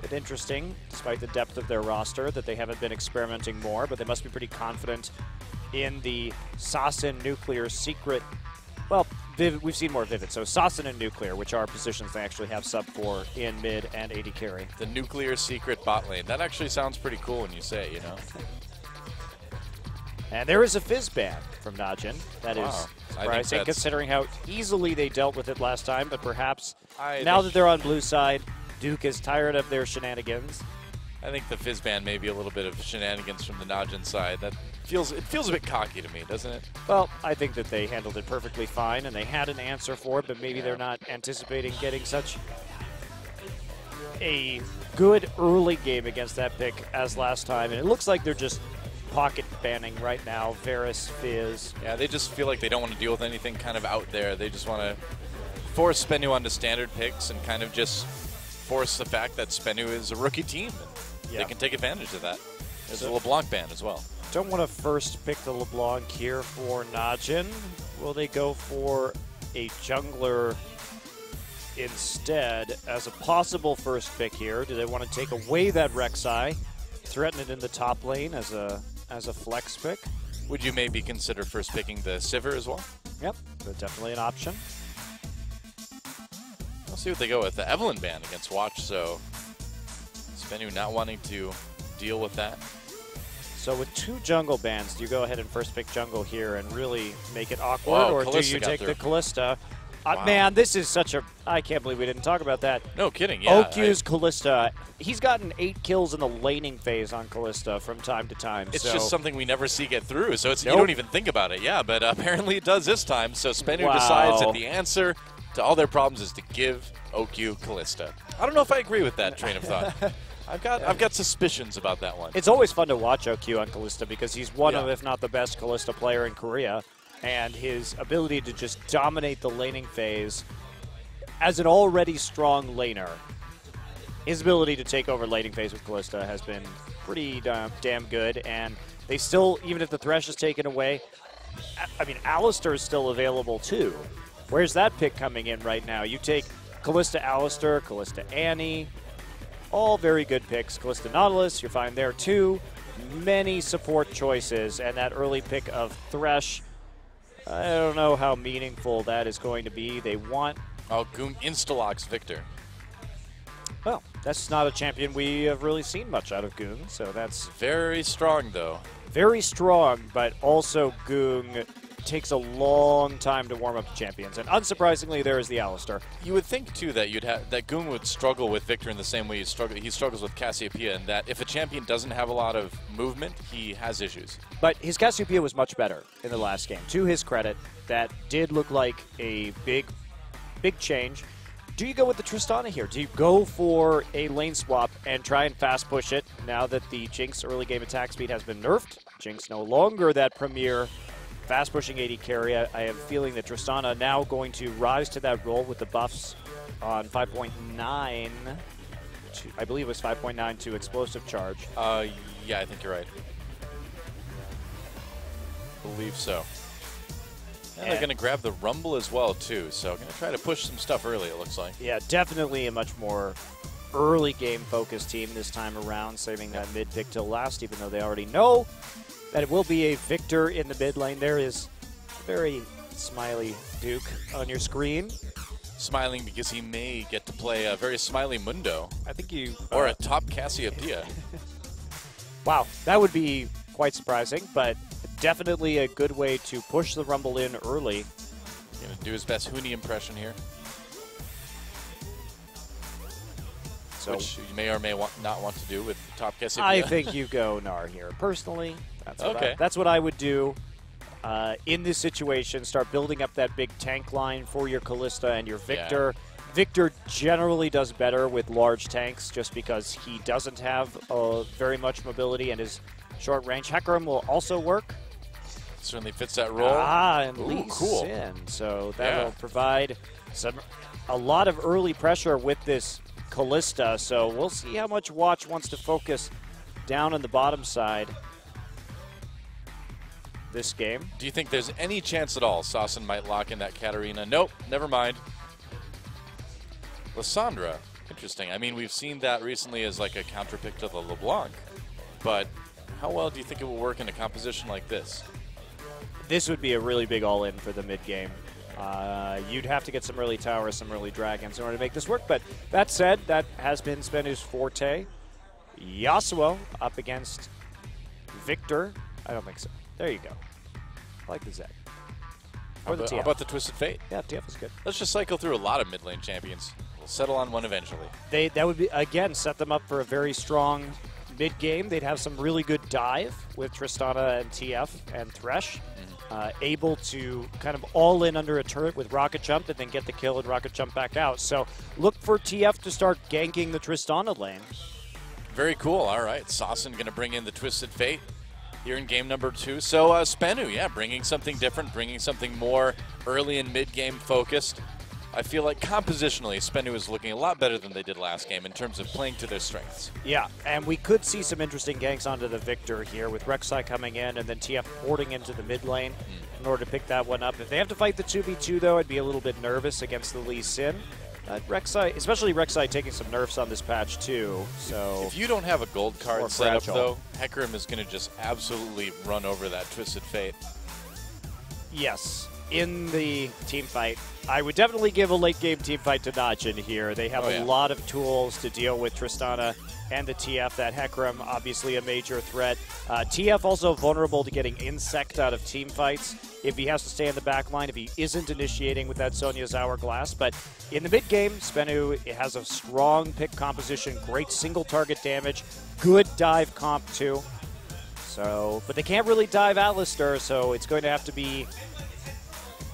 bit interesting, despite the depth of their roster, that they haven't been experimenting more, but they must be pretty confident in the Sasin Nuclear secret. Well, we've seen more Vivid. So Sasin and Nuclear, which are positions they actually have sub for in mid and AD carry. The Nuclear secret bot lane. That actually sounds pretty cool when you say it, you know? And there is a Fizz ban from NaJin. That is surprising, considering how easily they dealt with it last time, but perhaps now that they're on blue side, Duke is tired of their shenanigans. I think the Fizz ban may be a little bit of shenanigans from the NaJin side. It feels a bit cocky to me, doesn't it? Well, I think that they handled it perfectly fine, and they had an answer for it, but maybe they're not anticipating getting such a good early game against that pick as last time. And it looks like they're just pocket banning right now, Varus, Fizz. Yeah, they just feel like they don't want to deal with anything kind of out there. They just want to force SBENU onto standard picks and kind of just force the fact that SBENU is a rookie team. And they can take advantage of that. There's a LeBlanc ban as well. Don't want to first pick the LeBlanc here for NaJin. Will they go for a jungler instead as a possible first pick here? Do they want to take away that Rek'Sai, threaten it in the top lane as a flex pick? Would you maybe consider first picking the Sivir as well? Yep, that's definitely an option. We'll see what they go with. The Evelyn ban against Watch, so SBENU not wanting to deal with that. So with two jungle bans, do you go ahead and first pick jungle here and really make it awkward, or do you take the Kalista? Wow. Man, this is such a... I can't believe we didn't talk about that. No kidding, yeah. OQ's Kalista. He's gotten 8 kills in the laning phase on Kalista from time to time. It's just something we never see get through, so it's, you don't even think about it. Yeah, but apparently it does this time, so SBENU decides that the answer to all their problems is to give OQ Kalista. I don't know if I agree with that train of thought. I've got suspicions about that one. It's always fun to watch OQ on Kalista because he's one of, if not the best Kalista player in Korea. And his ability to just dominate the laning phase as an already strong laner. His ability to take over laning phase with Kalista has been pretty damn good. And they still, even if the Thresh is taken away, I mean, Alistar is still available too. Where's that pick coming in right now? You take Kalista Alistar, Kalista Annie, all very good picks. Kalista Nautilus, you're fine there too. Many support choices, and that early pick of Thresh, I don't know how meaningful that is going to be. They want... Oh, Goon insta-locks Victor. Well, that's not a champion we have really seen much out of Goon, so that's... Very strong, though. Very strong, but also Goon takes a long time to warm up the champions. And unsurprisingly, there is the Alistar. You would think, too, that Goon would struggle with Victor in the same way he struggles with Cassiopeia, and that if a champion doesn't have a lot of movement, he has issues. But his Cassiopeia was much better in the last game. To his credit, that did look like a big change. Do you go with the Tristana here? Do you go for a lane swap and try and fast push it now that the Jinx early game attack speed has been nerfed? Jinx no longer that premier fast pushing AD carry. I have a feeling that Tristana now going to rise to that role with the buffs on 5.9. I believe it was 5.9 to explosive charge. Yeah, I think you're right. Believe so. And they're going to grab the Rumble as well, too. So going to try to push some stuff early, it looks like. Yeah, definitely a much more early game focused team this time around, saving that mid pick till last, even though they already know that it will be a Victor in the mid lane. There is a very smiley Duke on your screen. Smiling because he may get to play a very smiley Mundo. I think you... Or a top Cassiopeia. Wow, that would be quite surprising, but definitely a good way to push the Rumble in early. Going to do his best Huni impression here. So, which you may or may not want to do with the top Cassiopeia. I think you go Gnar here. Personally, that's what I would do in this situation. Start building up that big tank line for your Kalista and your Victor. Yeah. Victor generally does better with large tanks just because he doesn't have very much mobility and his short range. Hecarim will also work. Certainly fits that role. And Lee Sin. So that will provide a lot of early pressure with this Kalista. So we'll see how much Watch wants to focus down on the bottom side this game. Do you think there's any chance at all Sasin might lock in that Katarina? Nope, never mind. Lissandra Interesting. I mean, we've seen that recently as like a counter pick to the LeBlanc, but how well do you think it will work in a composition like this? This would be a really big all-in for the mid-game. You'd have to get some early towers, some early dragons in order to make this work, but that said, that has been SBENU's forte. Yasuo up against Victor. I don't think so. There you go. I like the Zed. Or the TF. How about the Twisted Fate? Yeah, TF is good. Let's just cycle through a lot of mid lane champions. We'll settle on one eventually. That would be, again, set them up for a very strong mid-game. They'd have some really good dive with Tristana and TF and Thresh. Able to kind of all in under a turret with rocket jump and then get the kill and rocket jump back out. So look for TF to start ganking the Tristana lane. Very cool. All right. Sasson going to bring in the Twisted Fate here in game number 2. So SBENU, yeah, bringing something different, bringing something more early and mid-game focused. I feel like compositionally, SBENU is looking a lot better than they did last game in terms of playing to their strengths. Yeah, and we could see some interesting ganks onto the Victor here with Rek'Sai coming in and then TF porting into the mid lane in order to pick that one up. If they have to fight the 2v2, though, I'd be a little bit nervous against the Lee Sin. Rek'Sai, especially Rek'Sai taking some nerfs on this patch, too. So if you don't have a gold card set up, though, Hecarim is going to just absolutely run over that Twisted Fate. Yes. In the team fight, I would definitely give a late game team fight to NaJin here. They have a lot of tools to deal with Tristana and the TF. That Hecarim, obviously a major threat. TF also vulnerable to getting insect out of team fights if he has to stay in the back line, if he isn't initiating with that Sonya's Hourglass. But in the mid game, SBENU has a strong pick composition, great single target damage, good dive comp too. So, but they can't really dive Alistar, so it's going to have to be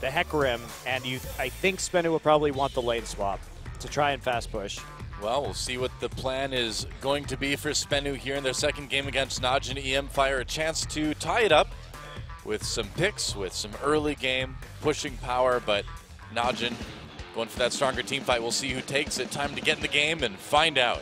the Hecarim, and I think SBENU will probably want the lane swap to try and fast push. Well, we'll see what the plan is going to be for SBENU here in their second game against NaJin EM Fire. A chance to tie it up with some picks, with some early game pushing power, but NaJin going for that stronger team fight. We'll see who takes it. Time to get in the game and find out.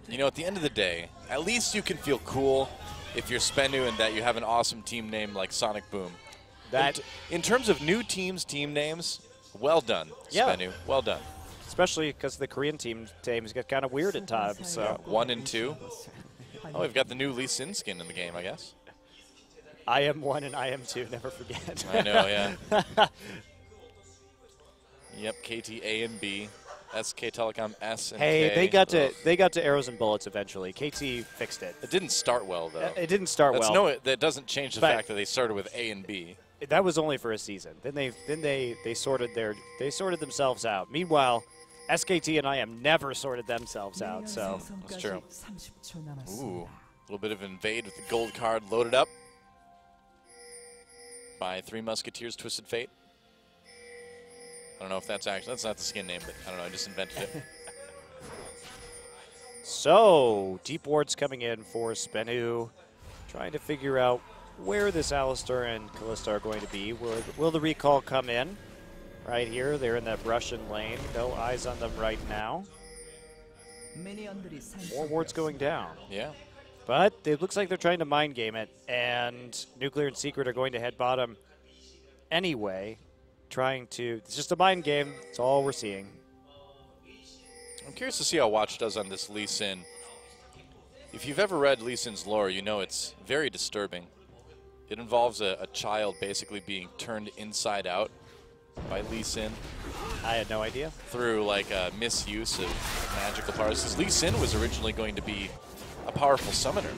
You know, at the end of the day, at least you can feel cool if you're SBENU and that you have an awesome team name like Sonic Boom. That, in terms of new teams' team names, well done, SBENU. Well done. Especially because the Korean teams get kind of weird at times. So 1 and 2. Oh, we've got the new Lee Sin skin in the game, I guess. I am 1 and I am 2. Never forget. I know, yeah. Yep, KT A and B. SK Telecom S and Hey, K. they got to arrows and bullets eventually. KT fixed it. It didn't start well though. It didn't start well. No, that doesn't change the fact that they started with A and B. That was only for a season. Then they sorted themselves out. Meanwhile, SKT and IM never sorted themselves out. So that's true. Ooh, a little bit of invade with the gold card loaded up by Three Musketeers Twisted Fate. I don't know if that's not the skin name, but I don't know, I just invented it. So, Deep Ward's coming in for SBENU, trying to figure out where this Alistar and Kalista are going to be. Will the recall come in? Right here, they're in that Russian lane. No eyes on them right now. More wards going down. Yeah. But it looks like they're trying to mind game it, and Nuclear and Secret are going to head bottom anyway. It's just a mind game. That's all we're seeing. I'm curious to see how Watch does on this Lee Sin. If you've ever read Lee Sin's lore, you know it's very disturbing. It involves a child basically being turned inside out by Lee Sin. I had no idea. Through like a misuse of magical powers. Because Lee Sin was originally going to be a powerful summoner.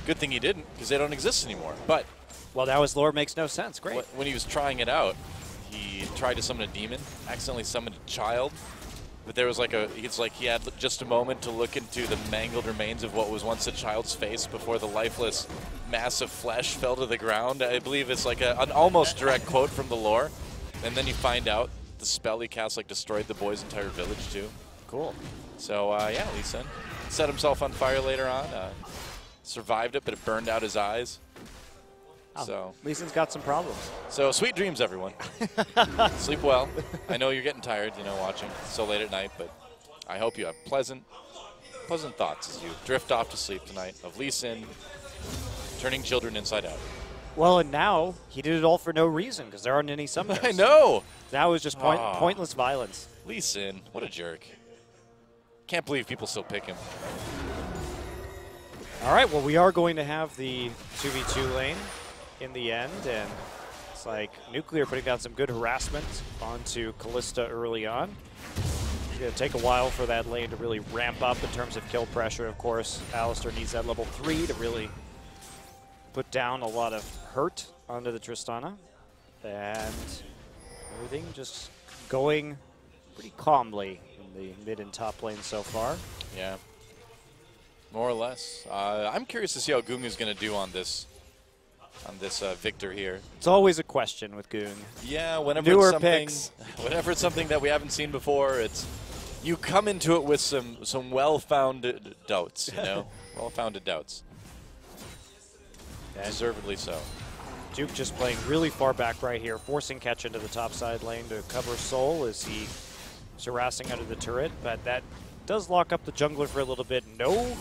Good thing he didn't, because they don't exist anymore. But well, now his lore makes no sense. Great. When he was trying it out, he tried to summon a demon, accidentally summoned a child, but there was he had just a moment to look into the mangled remains of what was once a child's face before the lifeless mass of flesh fell to the ground. I believe it's like an almost direct quote from the lore. And then you find out the spell he cast destroyed the boy's entire village too. Cool. So yeah, Lee Sin set himself on fire later on, survived it, but it burned out his eyes. So Lee Sin's got some problems. So sweet dreams, everyone. Sleep well. I know you're getting tired, watching so late at night, but I hope you have pleasant, pleasant thoughts as you drift off to sleep tonight of Lee Sin turning children inside out. Well, and now he did it all for no reason because there aren't any summoners. I know. That was just pointless violence. Lee Sin, what a jerk. Can't believe people still pick him. All right, well, we are going to have the 2v2 lane in the end, and it's like Nuclear putting down some good harassment onto Kalista early on. It's going to take a while for that lane to really ramp up in terms of kill pressure. Of course, Alistar needs that level 3 to really put down a lot of hurt onto the Tristana. And everything just going pretty calmly in the mid and top lane so far. Yeah, more or less. I'm curious to see how Gung is going to do on this Victor here. It's always a question with Gung. Yeah, whenever it's something that we haven't seen before, you come into it with some well-founded doubts, you know, well-founded doubts. Deservedly so. Duke just playing really far back right here, forcing Catch into the top side lane to cover Soul as he is harassing under the turret, but that does lock up the jungler for a little bit. No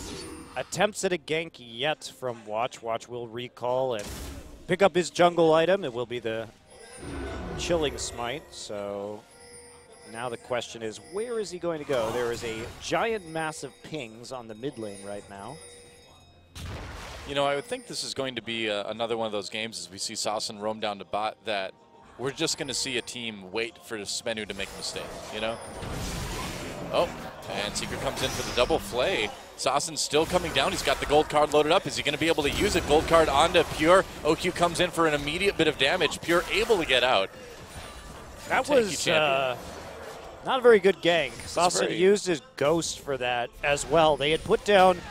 attempts at a gank yet from Watch. Watch will recall and pick up his jungle item. It will be the Chilling Smite, so now the question is, where is he going to go? There is a giant massive pings on the mid lane right now. You know, I would think this is going to be another one of those games as we see Sassen roam down to bot that we're just going to see a team wait for SBENU to make a mistake, you know? Oh, and Secret comes in for the double flay. Sassen's still coming down. He's got the gold card loaded up. Is he going to be able to use it? Gold card onto Pure. OQ comes in for an immediate bit of damage. Pure able to get out. That was not a very good gank. Sassen used his Ghost for that as well. They had put down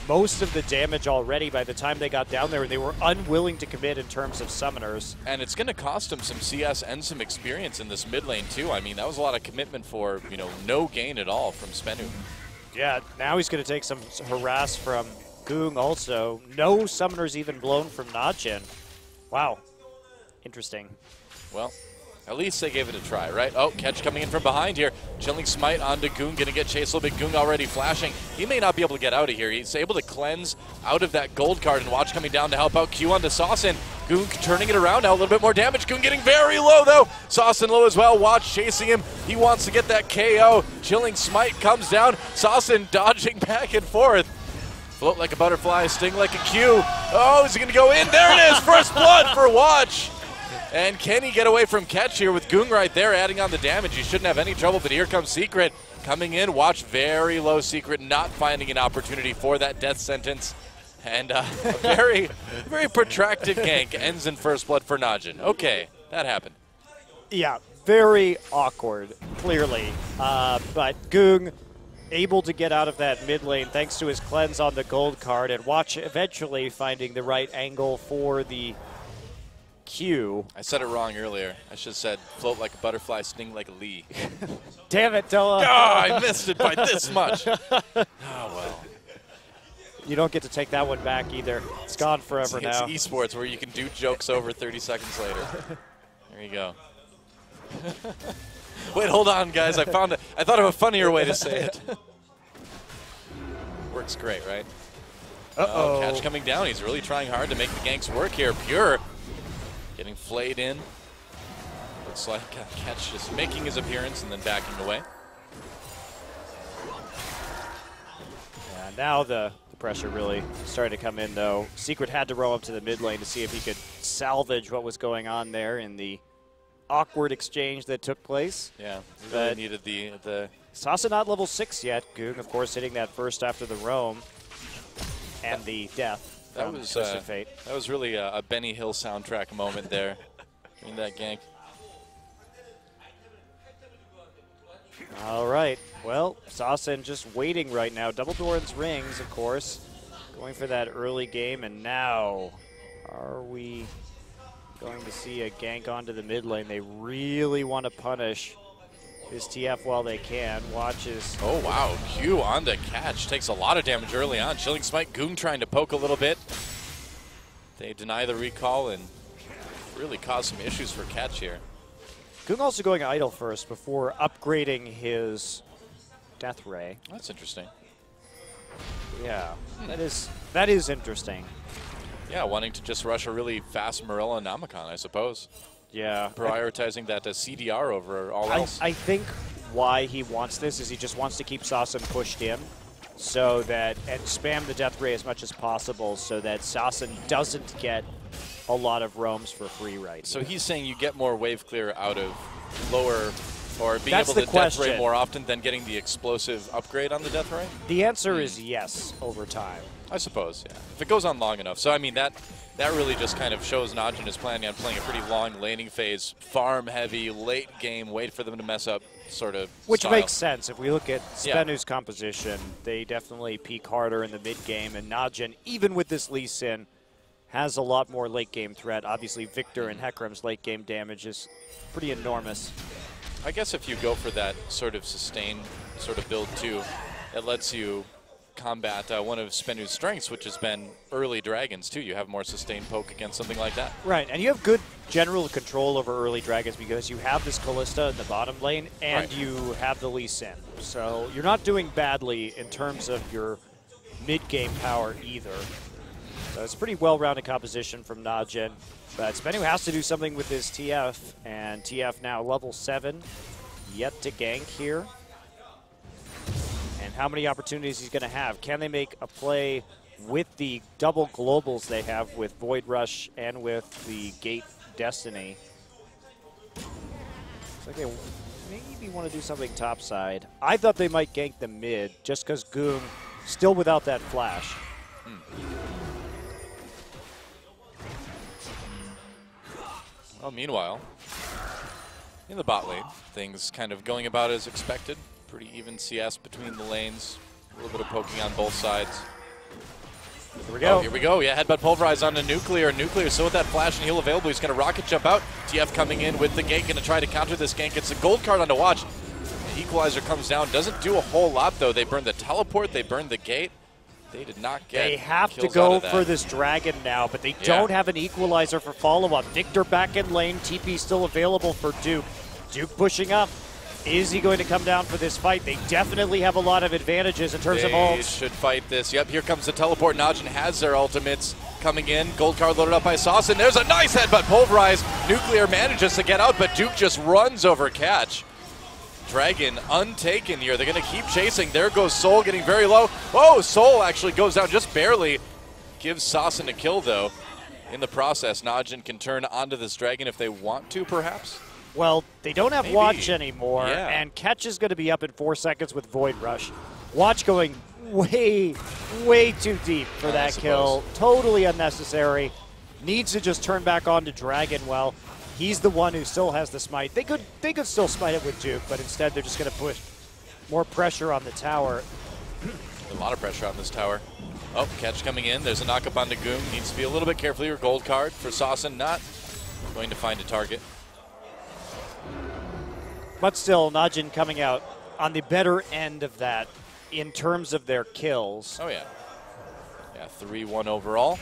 most of the damage already by the time they got down there, and they were unwilling to commit in terms of summoners. And it's going to cost him some CS and some experience in this mid lane too. I mean, that was a lot of commitment for, you know, no gain at all from SBENU. Yeah, now he's going to take some harass from Gung also. No summoners even blown from NaJin. Wow. Interesting. Well, at least they gave it a try, right? Oh, Catch coming in from behind here. Chilling Smite onto Gung, going to get chased a little bit. Gung already flashing. He may not be able to get out of here. He's able to cleanse out of that gold card, and Watch coming down to help out Q onto Sassen. Gung turning it around now, a little bit more damage. Gung getting very low, though. Sassen low as well. Watch chasing him. He wants to get that KO. Chilling Smite comes down. Sassen dodging back and forth. Float like a butterfly, sting like a Q. Oh, is he going to go in? There it is! First blood for Watch. And can he get away from Catch here with Gung right there adding on the damage? He shouldn't have any trouble, but here comes Secret coming in. Watch very low. Secret not finding an opportunity for that death sentence. And a very, very protracted gank ends in first blood for NaJin. Okay, that happened. Yeah, very awkward, clearly. But Gung able to get out of that mid lane thanks to his cleanse on the gold card, and Watch eventually finding the right angle for the Q. I said it wrong earlier. I should have said float like a butterfly, sting like a Lee. Damn it, Toa. Oh, I missed it by this much. Oh, well. You don't get to take that one back either. It's gone forever now. It's esports where you can do jokes over 30 seconds later. There you go. Wait, hold on, guys. I thought of a funnier way to say it. Works great, right? Uh-oh. Oh, Catch coming down. He's really trying hard to make the ganks work here. Pure getting flayed in. Looks like Catch just making his appearance and then backing away. Yeah, now the pressure really started to come in, though. Secret had to row up to the mid lane to see if he could salvage what was going on there in the awkward exchange that took place. Yeah, he really needed the Sassen not level 6 yet. Gung, of course, hitting that first after the roam and the death. That was really a Benny Hill soundtrack moment there in that gank. All right. Well, Sassen just waiting right now. Double Doran's rings, of course, going for that early game. And now, are we going to see a gank onto the mid lane? They really want to punish this TF while they can. Watches. Oh, wow. Q on the Catch. Takes a lot of damage early on. Chilling Smite. Gung trying to poke a little bit. They deny the recall and really cause some issues for Catch here. Gung also going idle first before upgrading his Death Ray. That's interesting. Yeah, that is interesting. Yeah, wanting to just rush a really fast Morella and Namicon, I suppose. Yeah. Prioritizing that CDR over all else. I think why he wants this is he just wants to keep Sassen pushed in so that, and spam the death ray as much as possible so that Sassen doesn't get a lot of roams for free right So here. he's saying you get more wave clear out of lower, or being That's able the to death ray question. more often than getting the explosive upgrade on the death ray? The answer is yes over time. I suppose, yeah. If it goes on long enough. So, I mean, that really just kind of shows NaJin is planning on playing a pretty long laning phase, farm-heavy, late game, wait for them to mess up sort of Which style. makes sense. If we look at SBENU's composition, they definitely peak harder in the mid-game, and NaJin, even with this Lee Sin, has a lot more late-game threat. Obviously, Victor and Hecarim's late-game damage is pretty enormous. I guess if you go for that sort of sustain sort of build too, it lets you combat one of SBENU's strengths, which has been early dragons too. You have more sustained poke against something like that. Right, and you have good general control over early dragons because you have this Kalista in the bottom lane and you have the Lee Sin. So you're not doing badly in terms of your mid-game power either. So it's a pretty well-rounded composition from NaJin. But SBENU has to do something with his TF, and TF now level 7, yet to gank here. And how many opportunities he's going to have? Can they make a play with the double globals they have with Void Rush and with the Gate Destiny? Looks like they maybe want to do something topside. I thought they might gank the mid just because Goong still without that flash. Well, meanwhile, in the bot lane, things kind of going about as expected. Pretty even CS between the lanes. A little bit of poking on both sides. Here we go. Oh, here we go. Yeah, headbutt pulverize on the Nuclear. Nuclear, so with that flash and heal available, he's going to rocket jump out. TF coming in with the gank, going to try to counter this gank. It's a gold card on to watch. The equalizer comes down. Doesn't do a whole lot, though. They burned the teleport. They burned the gate. They did not get They have to kills go out of that. for this dragon now, but they don't have an equalizer for follow-up. Victor back in lane. TP still available for Duke. Duke pushing up. Is he going to come down for this fight? They definitely have a lot of advantages in terms of ults. They should fight this. Yep, here comes the teleport. NaJin has their ultimates coming in. Gold card loaded up by Sauce, and there's a nice headbutt pulverize. Nuclear manages to get out, but Duke just runs over catch. Dragon untaken here. They're going to keep chasing. There goes Soul getting very low. Oh, Soul actually goes down just barely. Gives Saucin a kill, though. In the process, NaJin can turn onto this Dragon if they want to, perhaps. Well, they don't have Watch anymore, Yeah. and Catch is going to be up in 4 seconds with Void Rush. Watch going way, way too deep for that kill. Totally unnecessary. Needs to just turn back on to Dragon. Well, he's the one who still has the smite. They could still smite it with Duke, but instead they're just going to push more pressure on the tower. A lot of pressure on this tower. Oh, Catch coming in. There's a knock-up on the Goom. Needs to be a little bit careful here. Gold card for Saucin. Not going to find a target. But still, NaJin coming out on the better end of that in terms of their kills. Oh, yeah. Yeah, 3-1 overall.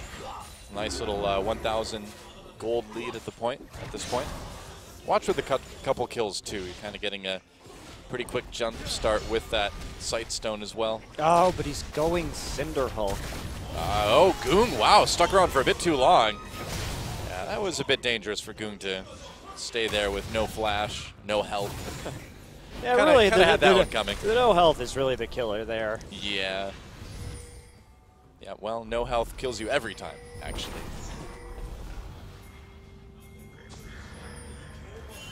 Nice little 1,000 gold lead at this point. Watch with a couple kills, too. You're kind of getting a pretty quick jump start with that Sight Stone as well. Oh, but he's going Cinder Hulk. Oh, Goong, wow, stuck around for a bit too long. Yeah, that was a bit dangerous for Goong to stay there with no flash, no health. Yeah, kinda, really, kinda had that one coming. The no health is really the killer there. Yeah. Yeah, well, no health kills you every time, actually.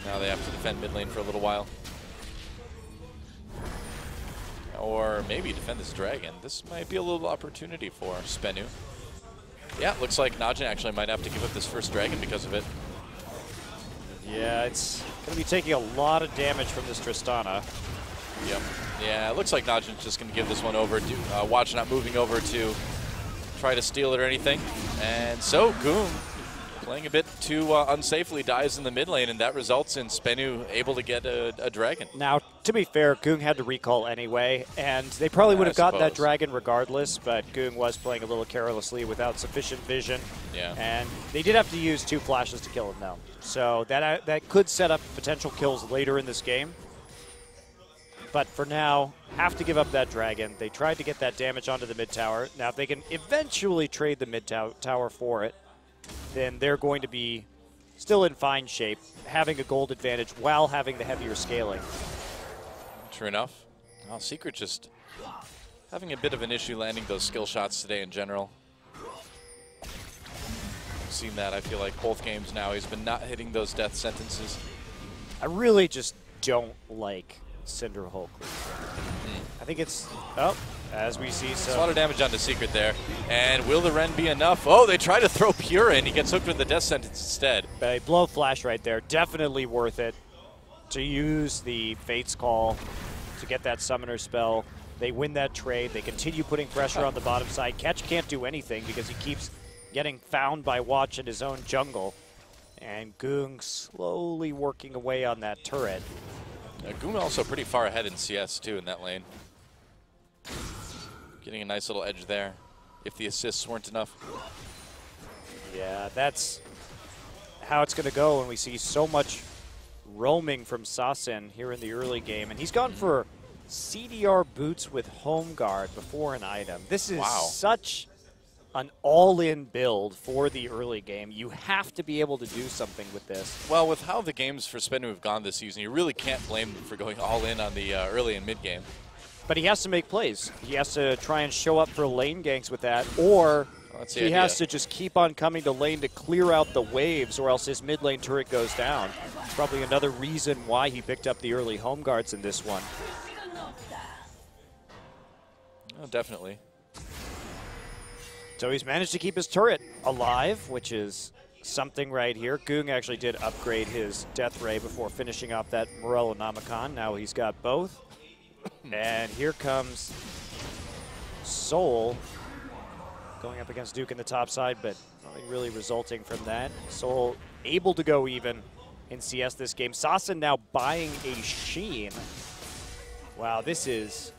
Now they have to defend mid lane for a little while. Or maybe defend this dragon. This might be a little opportunity for SBENU. Yeah, looks like NaJin actually might have to give up this first dragon because of it. Yeah, it's going to be taking a lot of damage from this Tristana. Yep. Yeah, it looks like NaJin's just going to give this one over. Watch not moving over to try to steal it or anything. And so, Goom, playing a bit too unsafely, dies in the mid lane, and that results in SBENU able to get a dragon. Now, to be fair, Goong had to recall anyway, and they probably would have gotten that dragon regardless, but Goong was playing a little carelessly without sufficient vision. Yeah. And they did have to use 2 flashes to kill him, though. So that could set up potential kills later in this game. But for now, have to give up that dragon. They tried to get that damage onto the mid tower. Now, if they can eventually trade the mid tower for it, then they're going to be still in fine shape, having a gold advantage while having the heavier scaling. True enough. Well, Secret just having a bit of an issue landing those skill shots today in general. I've seen that, I feel like, both games now. He's been not hitting those death sentences. I really just don't like Cinder Hulk. I think it's, as we see. So a lot of damage onto Secret there. And will the Ren be enough? Oh, they try to throw Pure in. He gets hooked with the death sentence instead. A blow flash right there. Definitely worth it to use the Fate's Call to get that summoner spell. They win that trade. They continue putting pressure on the bottom side. Catch can't do anything because he keeps getting found by Watch in his own jungle. And Goong slowly working away on that turret. Goong also pretty far ahead in CS too in that lane. Getting a nice little edge there if the assists weren't enough. Yeah, that's how it's going to go when we see so much roaming from Sasin here in the early game. And he's gone for CDR boots with home guard before an item. This is such an all-in build for the early game. You have to be able to do something with this. Well, with how the games for SBENU have gone this season, you really can't blame them for going all in on the early and mid game. But he has to make plays. He has to try and show up for lane ganks with that, or he has to just keep on coming to lane to clear out the waves, or else his mid lane turret goes down. It's probably another reason why he picked up the early home guards in this one. Oh, definitely. So he's managed to keep his turret alive, which is something right here. Goong actually did upgrade his Death Ray before finishing off that Morellonomicon. Now he's got both. And here comes Soul going up against Duke in the top side, but nothing really resulting from that. Soul able to go even in CS this game. Sasin now buying a Sheen. Wow, this is...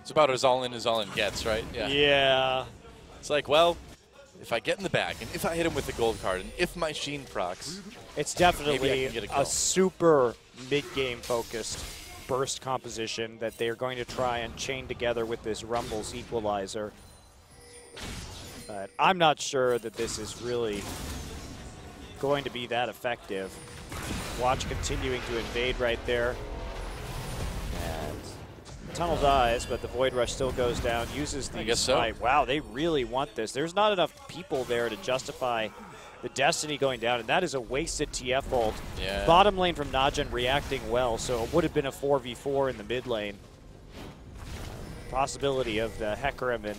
It's about as all in gets, right? Yeah. It's like, well, if I get in the back, and if I hit him with the gold card, and if my Sheen procs, it's definitely a super mid-game focused burst composition that they're going to try and chain together with this Rumble's equalizer. But I'm not sure that this is really going to be that effective. Watch continuing to invade right there. And Tunnel dies, but the Void Rush still goes down, uses the smite. Wow, they really want this. There's not enough people there to justify the Destiny going down, and that is a wasted TF ult. Yeah. Bottom lane from NaJin reacting well, so it would have been a 4v4 in the mid lane. Possibility of the Hecarim and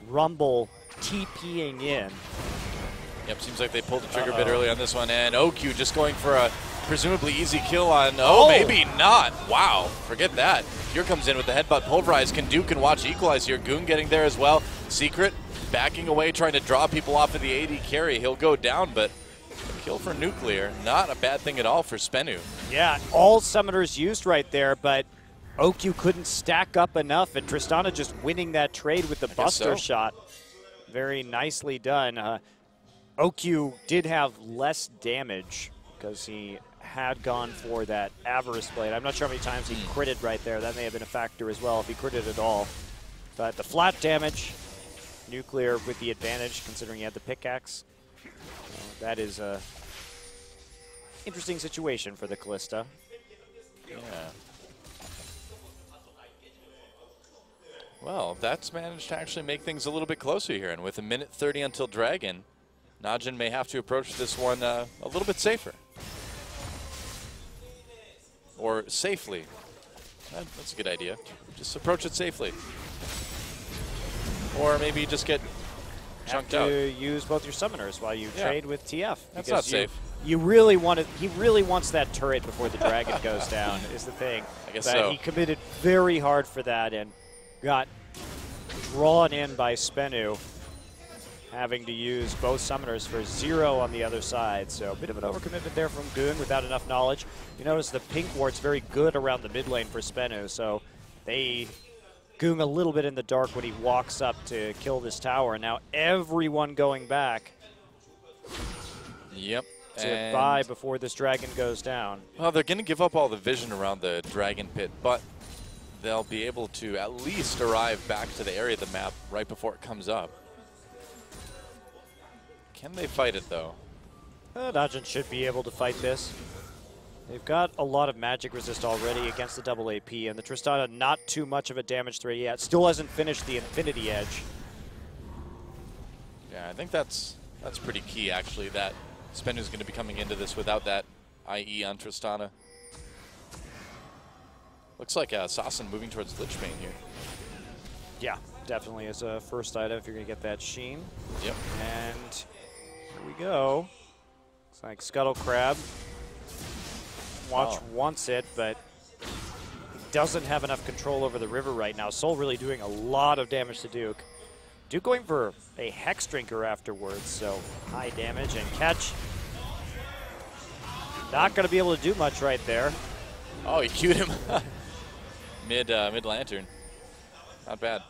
Rumble TPing in. Yep, seems like they pulled the trigger a bit early on this one, and OQ just going for a presumably easy kill on, maybe not. Wow, forget that. Here comes in with the headbutt pulverize. Can Duke and Watch equalize here. Goong getting there as well. Secret backing away, trying to draw people off of the AD carry. He'll go down, but a kill for Nuclear. Not a bad thing at all for SBENU. Yeah, all summoners used right there, but OQ couldn't stack up enough, and Tristana just winning that trade with the Buster shot. Very nicely done. OQ did have less damage because he had gone for that Avarice Blade. I'm not sure how many times he critted right there. That may have been a factor as well if he critted at all. But the flat damage, Nuclear with the advantage considering he had the pickaxe. That is a interesting situation for the Kalista. Yeah. Well, that's managed to actually make things a little bit closer here. And with 1:30 until Dragon, NaJin may have to approach this one a little bit safer. Or safely. That's a good idea. Just approach it safely. Or maybe just get chunked out. Use both your summoners while you trade with TF. That's not safe. You really want it. He really wants that turret before the dragon goes down. Is the thing. I guess but so. He committed very hard for that and got drawn in by SBENU, having to use both summoners for 0 on the other side. So a bit of an overcommitment there from Goong without enough knowledge. You notice the pink ward's very good around the mid lane for SBENU, so they Goong a little bit in the dark when he walks up to kill this tower. And now everyone going back. Yep. to buy before this dragon goes down. Well, they're going to give up all the vision around the dragon pit, but they'll be able to at least arrive back to the area of the map right before it comes up. Can they fight it, though? NaJin should be able to fight this. They've got a lot of magic resist already against the double AP, and the Tristana not too much of a damage threat yet. Still hasn't finished the Infinity Edge. Yeah, I think that's pretty key, actually, that SBENU's going to be coming into this without that IE on Tristana. Looks like Sassen moving towards Lichbane here. Yeah, definitely as a first item if you're going to get that Sheen. Yep. And here we go. Looks like Scuttle Crab. Watch wants it, but he doesn't have enough control over the river right now. Soul really doing a lot of damage to Duke. Duke going for a Hex Drinker afterwards, so high damage and catch. Not going to be able to do much right there. Oh, he queued him mid lantern. Not bad.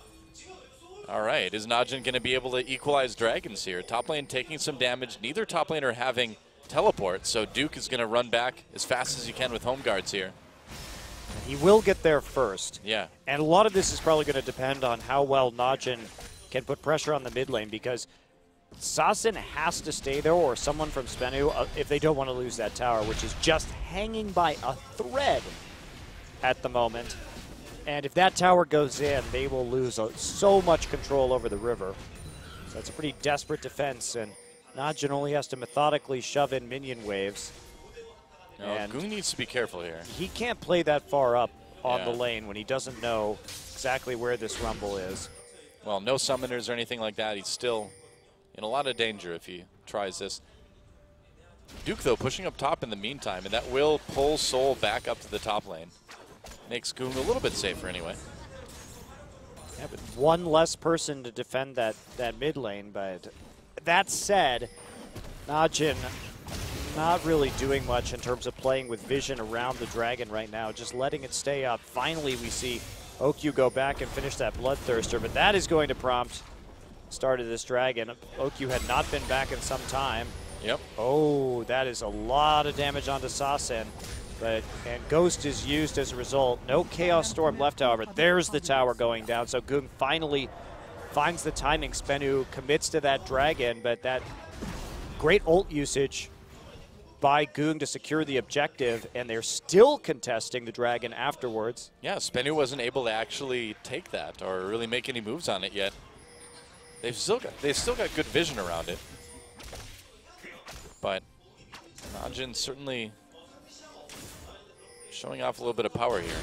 All right, is NaJin going to be able to equalize dragons here? Top lane taking some damage. Neither top laner having teleport, so Duke is going to run back as fast as he can with home guards here. He will get there first. Yeah. And a lot of this is probably going to depend on how well NaJin can put pressure on the mid lane, because Sassen has to stay there, or someone from SBENU, if they don't want to lose that tower, which is just hanging by a thread at the moment. And if that tower goes in, they will lose so much control over the river. So it's a pretty desperate defense, and NaJin only has to methodically shove in minion waves. No, Goong needs to be careful here. He can't play that far up on the lane when he doesn't know exactly where this rumble is. Well, no summoners or anything like that. He's still in a lot of danger if he tries this. Duke, though, pushing up top in the meantime, and that will pull Soul back up to the top lane. Makes Goong a little bit safer anyway. Yeah, but one less person to defend that mid lane, but that said, NaJin not really doing much in terms of playing with vision around the dragon right now, just letting it stay up. Finally, we see OQ go back and finish that Bloodthirster, but that is going to prompt start of this dragon. OQ had not been back in some time. Yep. Oh, that is a lot of damage onto Sassen. And Ghost is used as a result. No Chaos Storm left, however. There's the tower going down. So Goong finally finds the timing. SBENU commits to that dragon, but that great ult usage by Goong to secure the objective, and they're still contesting the dragon afterwards. Yeah, SBENU wasn't able to actually take that or really make any moves on it yet. They've still got good vision around it. But NaJin certainly showing off a little bit of power here.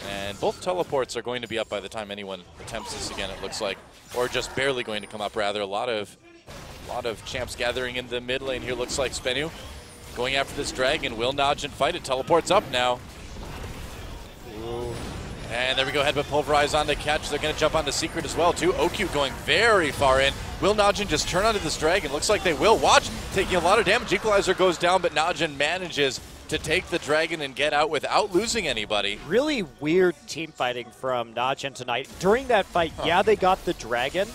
And both teleports are going to be up by the time anyone attempts this again, it looks like. Or just barely going to come up, rather. A lot of champs gathering in the mid lane here, looks like. SBENU going after this dragon. Will NaJin fight it? Teleports up now. Ooh. And there we go, headbutt pulverize on the catch. They're going to jump onto Secret as well, too. OQ going very far in. Will NaJin just turn onto this dragon? Looks like they will. Watch, taking a lot of damage. Equalizer goes down, but NaJin manages to take the dragon and get out without losing anybody. Really weird team fighting from NaJin tonight. During that fight, yeah, they got the dragon,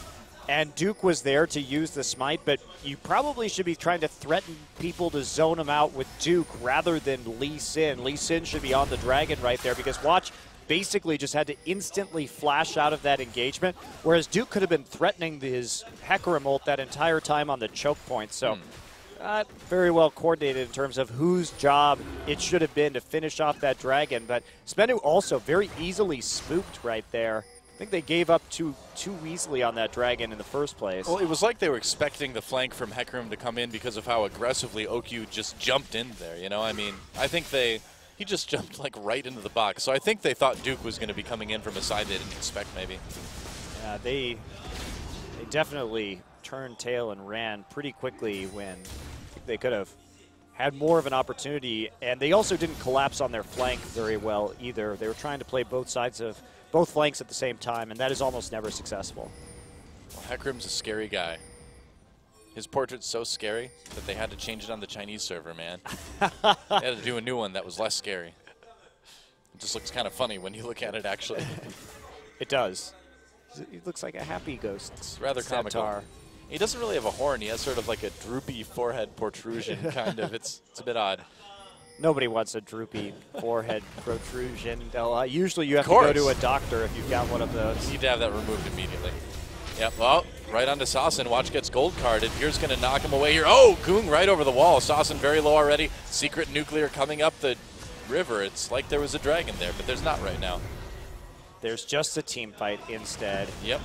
and Duke was there to use the smite, but you probably should be trying to threaten people to zone him out with Duke rather than Lee Sin. Lee Sin should be on the dragon right there, because watch, basically just had to instantly flash out of that engagement, whereas Duke could have been threatening his Hecarim ult that entire time on the choke point. So not very well coordinated in terms of whose job it should have been to finish off that dragon. But SBENU also very easily spooked right there. I think they gave up too easily on that dragon in the first place. Well, it was like they were expecting the flank from Hecarim to come in because of how aggressively OQ just jumped in there. You know, I mean, I think he just jumped like right into the box. So I think they thought Duke was going to be coming in from a side they didn't expect, maybe. Yeah, they definitely turned tail and ran pretty quickly when they could have had more of an opportunity. And they also didn't collapse on their flank very well either. They were trying to play both flanks at the same time, and that is almost never successful. Well, Hecarim's a scary guy. His portrait's so scary that they had to change it on the Chinese server, man. They had to do a new one that was less scary. It just looks kind of funny when you look at it, actually. It does. It looks like a happy ghost. It's rather comical. He doesn't really have a horn. He has sort of like a droopy forehead protrusion, kind of. It's a bit odd. Nobody wants a droopy forehead protrusion. Usually you have to go to a doctor if you've got one of those. You need to have that removed immediately. Yep, well, right onto Sawson. Watch gets gold carded. Pierre's going to knock him away here. Oh, Goong right over the wall. Sawson very low already. Secret Nuclear coming up the river. It's like there was a dragon there, but there's not right now. There's just a team fight instead. Yep.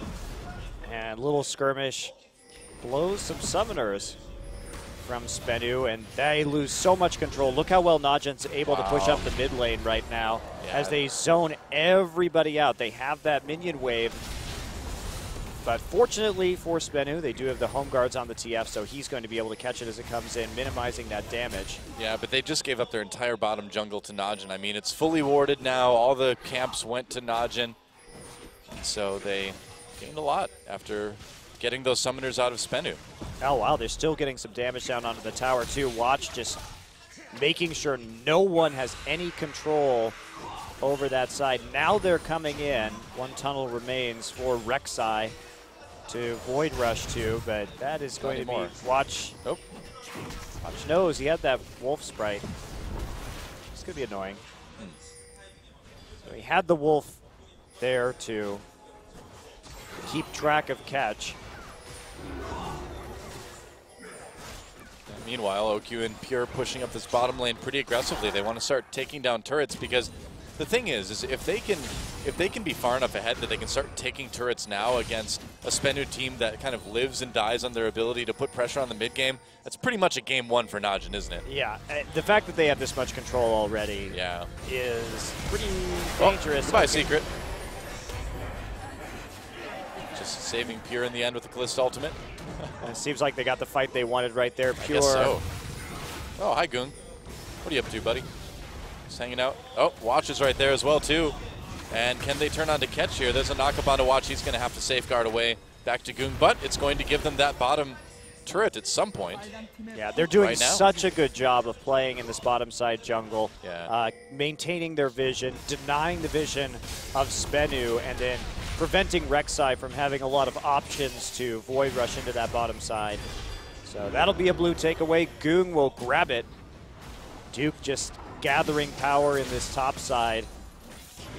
And little skirmish blows some summoners from SBENU, and they lose so much control. Look how well NaJin's able to push up the mid lane right now as they zone everybody out. They have that minion wave. But fortunately for SBENU, they do have the home guards on the TF, so he's going to be able to catch it as it comes in, minimizing that damage. Yeah, but they just gave up their entire bottom jungle to NaJin. I mean, it's fully warded now. All the camps went to NaJin. So they gained a lot after getting those summoners out of SBENU. Oh, wow, they're still getting some damage down onto the tower, too. Watch just making sure no one has any control over that side. Now they're coming in. One tunnel remains for Rek'Sai to Void Rush to, but that is going to be Watch. Nope. Watch knows he had that wolf sprite. It's going to be annoying. So he had the wolf there to keep track of catch. And meanwhile, OQ and Pierre pushing up this bottom lane pretty aggressively. They want to start taking down turrets because the thing is if they can be far enough ahead that they can start taking turrets now against a SBENU team that kind of lives and dies on their ability to put pressure on the mid game, that's pretty much a game one for NaJin, isn't it? Yeah, the fact that they have this much control already is pretty dangerous. Goodbye, Secret. Just saving Pierre in the end with the Kalista ultimate. It seems like they got the fight they wanted right there. Pure. I guess so. Oh, hi, Goong. What are you up to, buddy? Just hanging out. Oh, Watch is right there as well, too. And can they turn on to catch here? There's a knock-up onto Watch. He's going to have to safeguard away back to Goong, but it's going to give them that bottom turret at some point. Yeah, they're doing such a good job of playing in this bottom side jungle, maintaining their vision, denying the vision of SBENU, and then preventing Rek'Sai from having a lot of options to Void Rush into that bottom side. So that'll be a blue takeaway. Goong will grab it. Duke just gathering power in this top side,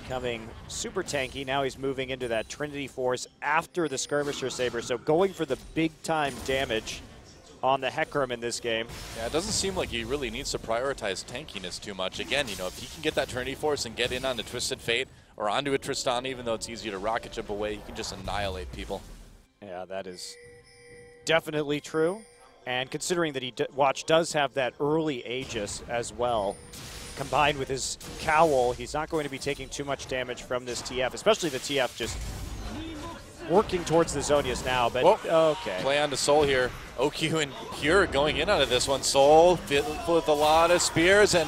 becoming super tanky. Now he's moving into that Trinity Force after the Skirmisher Saber, so going for the big-time damage on the Hecarim in this game. Yeah, it doesn't seem like he really needs to prioritize tankiness too much. Again, you know, if he can get that Trinity Force and get in on the Twisted Fate or onto a Tristana, even though it's easier to rocket jump away, you can just annihilate people. Yeah, that is definitely true. And considering that Watch does have that early Aegis as well, combined with his Cowl, he's not going to be taking too much damage from this TF, especially the TF just working towards the Zonias now, but okay. Play on to Soul here. OQ and Pure going in onto this one. Soul with a lot of spears and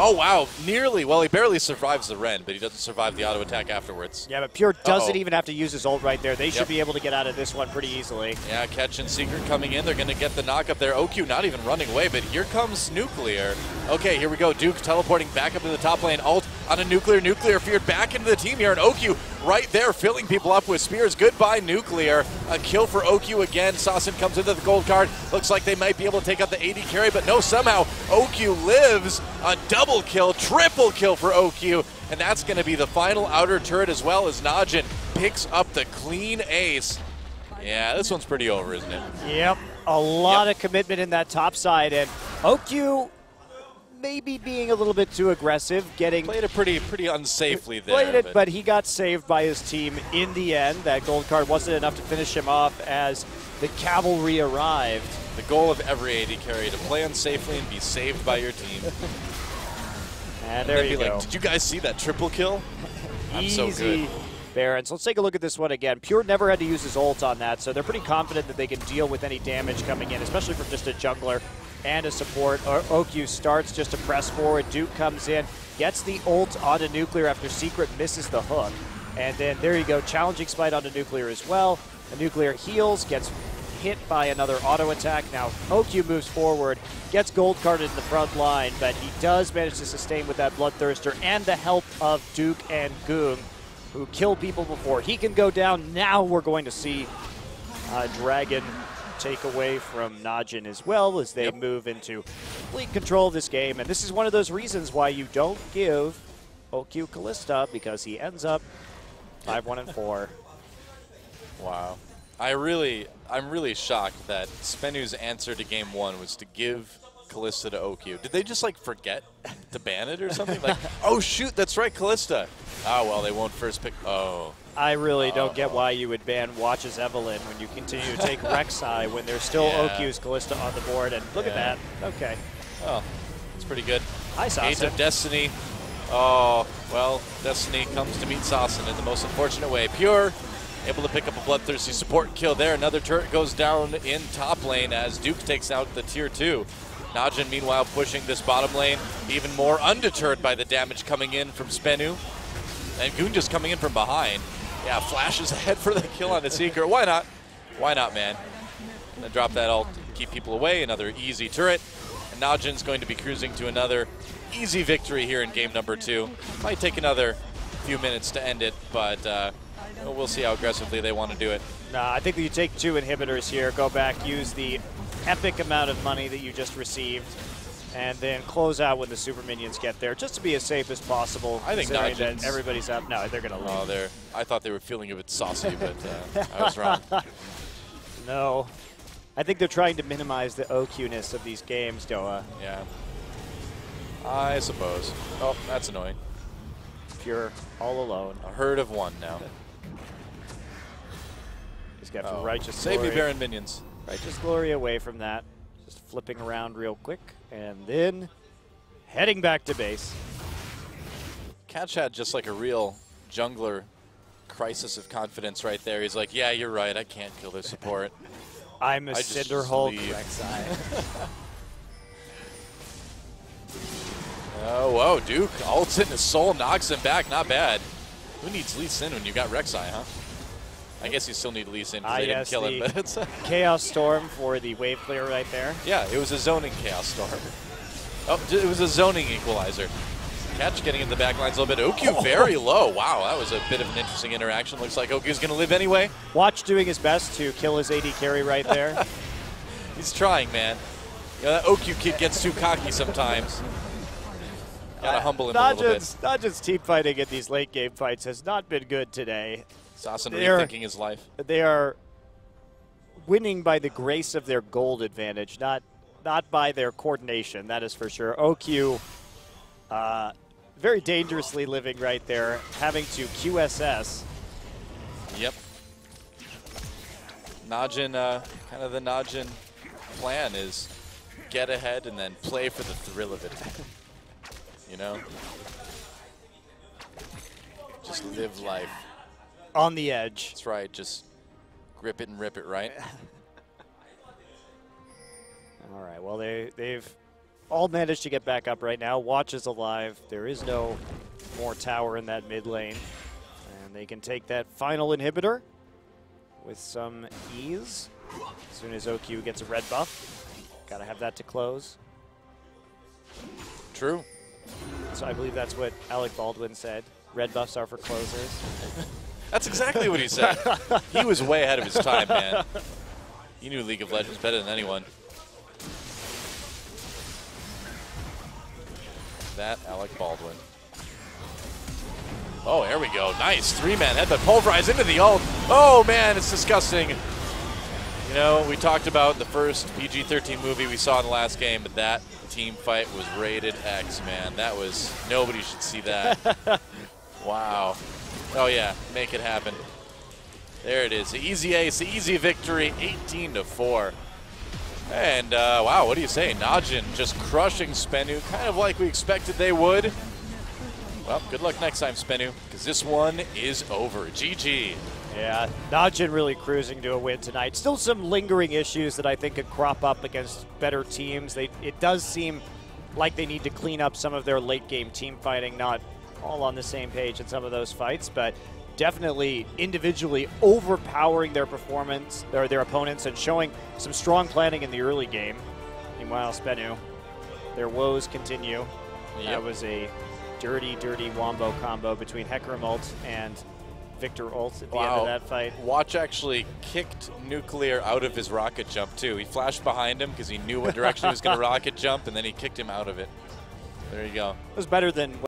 oh wow, nearly, well he barely survives the Ren, but he doesn't survive the auto attack afterwards. Yeah, but Pure doesn't even have to use his ult right there. They should be able to get out of this one pretty easily. Yeah, Catch and Secret coming in. They're going to get the knock up there. OQ not even running away, but here comes Nuclear. Okay, here we go. Duke teleporting back up to the top lane. Ult on a Nuclear. Nuclear feared back into the team here, and OQ right there filling people up with spears. Goodbye, Nuclear. A kill for OQ again. Sawson comes into the gold card. Looks like they might be able to take out the AD carry, but no, somehow OQ lives. A double kill, triple kill for OQ, and that's going to be the final outer turret as well as NaJin picks up the clean ace. Yeah, this one's pretty over, isn't it? Yep, a lot of commitment in that top side, and OQ maybe being a little bit too aggressive, played it pretty unsafely there. But he got saved by his team in the end. That gold card wasn't enough to finish him off as the cavalry arrived. The goal of every AD carry, to play unsafely and be saved by your team. And there you go. Like, did you guys see that triple kill? I'm so good. Baron. So let's take a look at this one again. Pure never had to use his ult on that, so they're pretty confident that they can deal with any damage coming in, especially from just a jungler and a support. OQ starts just to press forward. Duke comes in, gets the ult onto Nuclear after Secret misses the hook. And then there you go, challenging smite onto Nuclear as well. The Nuclear heals, gets hit by another auto attack. Now OQ moves forward, gets gold carded in the front line, but he does manage to sustain with that Bloodthirster and the help of Duke and Goong, who killed people before he can go down. Now we're going to see Dragon take away from NaJin as well as they move into complete control of this game. And this is one of those reasons why you don't give OQ Kalista, because he ends up 5-1-4. Wow. I'm really shocked that SBENU's answer to game 1 was to give Kalista to OQ. Did they just like forget to ban it or something? Like, oh shoot, that's right, Kalista. Oh well, they won't first pick. Oh. I really don't get why you would ban Watches Evelyn when you continue to take Rek'Sai when there's still OQ's Kalista on the board. And look at that. Okay. Oh, that's pretty good. Hi, Sasin. Age of Destiny. Oh, well, Destiny comes to meet Sasin in the most unfortunate way. Pure, able to pick up a bloodthirsty support kill there. Another turret goes down in top lane as Duke takes out the tier 2. NaJin, meanwhile, pushing this bottom lane, even more undeterred by the damage coming in from SBENU. And Goon just coming in from behind. Yeah, flashes ahead for the kill on the Seeker. Why not? Why not, man? Gonna drop that ult, keep people away. Another easy turret. And NaJin's going to be cruising to another easy victory here in game number 2. Might take another few minutes to end it, but we'll see how aggressively they want to do it. Nah, I think that you take 2 inhibitors here, go back, use the epic amount of money that you just received, and then close out when the super minions get there, just to be as safe as possible. I think NaJin's... everybody's up. No, they're going to leave. Oh, I thought they were feeling a bit saucy, but I was wrong. No. I think they're trying to minimize the OQ-ness of these games, Doa. Yeah. I suppose. Oh, that's annoying. Pure, all alone. A herd of 1 now. He's got Righteous Save Glory. me, Baron minions. Righteous Glory away from that. Just flipping around real quick, and then heading back to base. Catch had just like a real jungler crisis of confidence right there. He's like, yeah, you're right, I can't kill their support. I'm a Cinder Hulk Rek'Sai. Oh, whoa, Duke ults in his soul, knocks him back, not bad. Who needs Lee Sin when you got Rek'Sai, huh? I guess you still need Lee Sin because they didn't kill him. But it's Chaos Storm for the wave clear right there. Yeah, it was a zoning Chaos Storm. Oh, it was a zoning equalizer. Catch getting in the back lines a little bit. OQ very low. Wow, that was a bit of an interesting interaction. Looks like OQ's going to live anyway. Watch doing his best to kill his AD carry right there. He's trying, man. You know, that OQ kid gets too cocky sometimes. Gotta humble him a little bit. NaJin's team fighting in these late game fights has not been good today. Sasin rethinking his life. They are winning by the grace of their gold advantage, not by their coordination, that is for sure. OQ very dangerously living right there, having to QSS. Yep. NaJin, kind of the NaJin plan is get ahead and then play for the thrill of it. You know? Just live life. On the edge. That's right, just grip it and rip it, right? All right, well, they've all managed to get back up right now. Watch is alive. There is no more tower in that mid lane. And they can take that final inhibitor with some ease. As soon as OQ gets a red buff. Got to have that to close. True. So I believe that's what Alec Baldwin said. Red buffs are for closers. That's exactly what he said. He was way ahead of his time, man. He knew League of Legends better than anyone. That Alec Baldwin. Oh, there we go. Nice. 3-man headbutt. Pulverize into the ult. Oh, man, it's disgusting. You know, we talked about the first PG-13 movie we saw in the last game, but that team fight was rated X, man. That was, nobody should see that. Wow. Oh, yeah, make it happen. There it is. The easy ace, the easy victory, 18-4. And, wow, what do you say? NaJin just crushing SBENU, kind of like we expected they would. Well, good luck next time, SBENU, because this one is over. GG. Yeah, NaJin really cruising to a win tonight. Still some lingering issues that I think could crop up against better teams. It does seem like they need to clean up some of their late-game team fighting, not all on the same page in some of those fights, but definitely individually overpowering their performance, or their opponents, and showing some strong planning in the early game. Meanwhile, SBENU, their woes continue. Yep. That was a dirty, dirty wombo combo between Hecarim ult and Victor ult at the end of that fight. Watch actually kicked Nuclear out of his rocket jump, too. He flashed behind him because he knew what direction he was going to rocket jump, and then he kicked him out of it. There you go. It was better than